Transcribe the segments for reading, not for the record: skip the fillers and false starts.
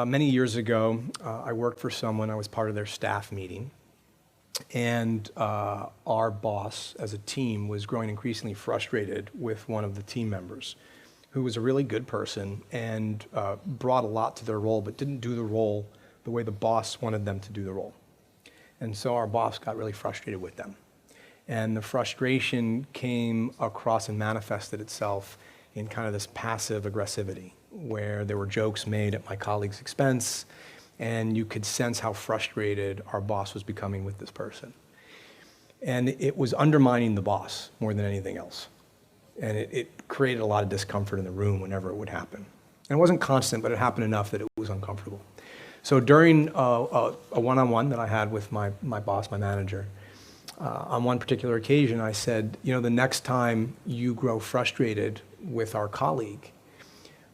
many years ago, I worked for someone. I was part of their staff meeting. And our boss, as a team, was growing increasingly frustrated with one of the team members, who was a really good person and brought a lot to their role, but didn't do the role the way the boss wanted them to do the role. And so our boss got really frustrated with them. And the frustration came across and manifested itself in kind of this passive aggressivity, where there were jokes made at my colleague's expense, and you could sense how frustrated our boss was becoming with this person. And it was undermining the boss more than anything else. And it created a lot of discomfort in the room whenever it would happen. And it wasn't constant, but it happened enough that it was uncomfortable. So during a one-on-one that I had with my boss, my manager, on one particular occasion, I said, the next time you grow frustrated with our colleague,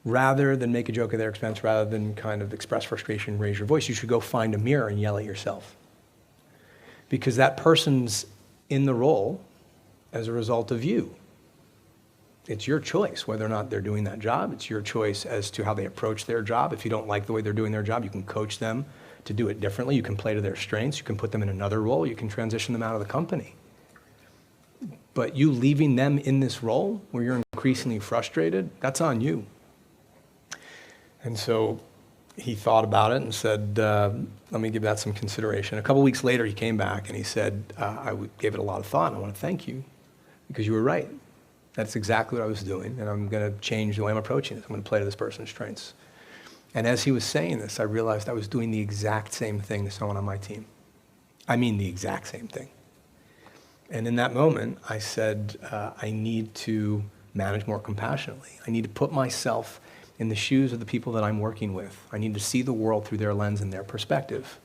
rather than make a joke at their expense, rather than kind of express frustration, raise your voice, you should go find a mirror and yell at yourself. Because that person's in the role as a result of you. It's your choice whether or not they're doing that job. It's your choice as to how they approach their job. If you don't like the way they're doing their job, you can coach them to do it differently. You can play to their strengths. You can put them in another role. You can transition them out of the company. But you leaving them in this role where you're increasingly frustrated, that's on you. And so he thought about it and said, let me give that some consideration. A couple weeks later, he came back and he said, I gave it a lot of thought, and I want to thank you because you were right. That's exactly what I was doing, and I'm going to change the way I'm approaching it. I'm going to play to this person's strengths. And as he was saying this, I realized I was doing the exact same thing to someone on my team. I mean the exact same thing. And in that moment, I said, I need to manage more compassionately. I need to put myself in the shoes of the people that I'm working with. I need to see the world through their lens and their perspective.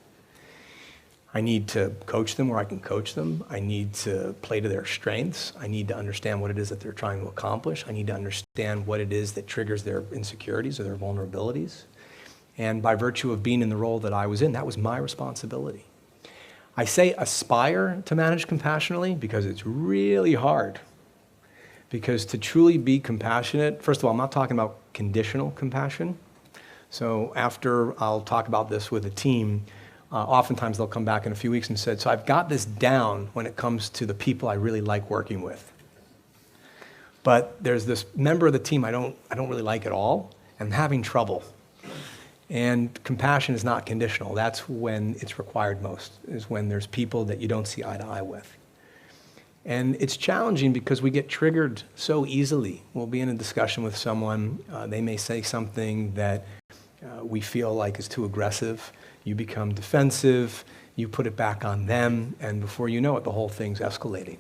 I need to coach them where I can coach them. I need to play to their strengths. I need to understand what it is that they're trying to accomplish. I need to understand what it is that triggers their insecurities or their vulnerabilities. And by virtue of being in the role that I was in, that was my responsibility. I say aspire to manage compassionately because it's really hard. Because to truly be compassionate, first of all, I'm not talking about conditional compassion. So after I'll talk about this with a team, oftentimes they'll come back in a few weeks and say, so I've got this down when it comes to the people I really like working with. But there's this member of the team I don't really like at all, and I'm having trouble. And compassion is not conditional. That's when it's required most, is when there's people that you don't see eye to eye with. And it's challenging because we get triggered so easily. We'll be in a discussion with someone, they may say something that we feel like is too aggressive. You become defensive, you put it back on them, and before you know it, the whole thing's escalating.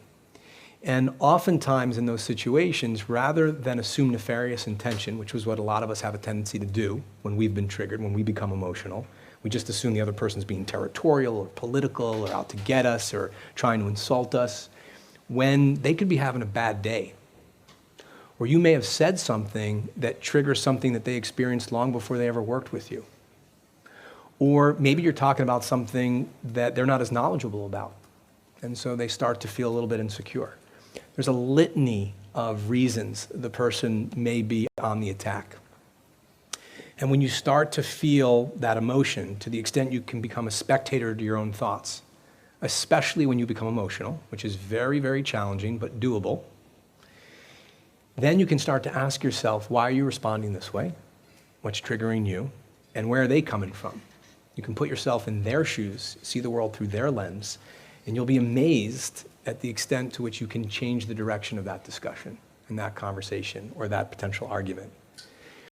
And oftentimes in those situations, rather than assume nefarious intention, which is what a lot of us have a tendency to do when we've been triggered, when we become emotional, we just assume the other person's being territorial or political or out to get us or trying to insult us, when they could be having a bad day. Or you may have said something that triggers something that they experienced long before they ever worked with you. Or maybe you're talking about something that they're not as knowledgeable about, and so they start to feel a little bit insecure. There's a litany of reasons the person may be on the attack. And when you start to feel that emotion, to the extent you can become a spectator to your own thoughts, especially when you become emotional, which is very, very challenging but doable, then you can start to ask yourself, why are you responding this way? What's triggering you? And where are they coming from? You can put yourself in their shoes, see the world through their lens, and you'll be amazed at the extent to which you can change the direction of that discussion and that conversation or that potential argument.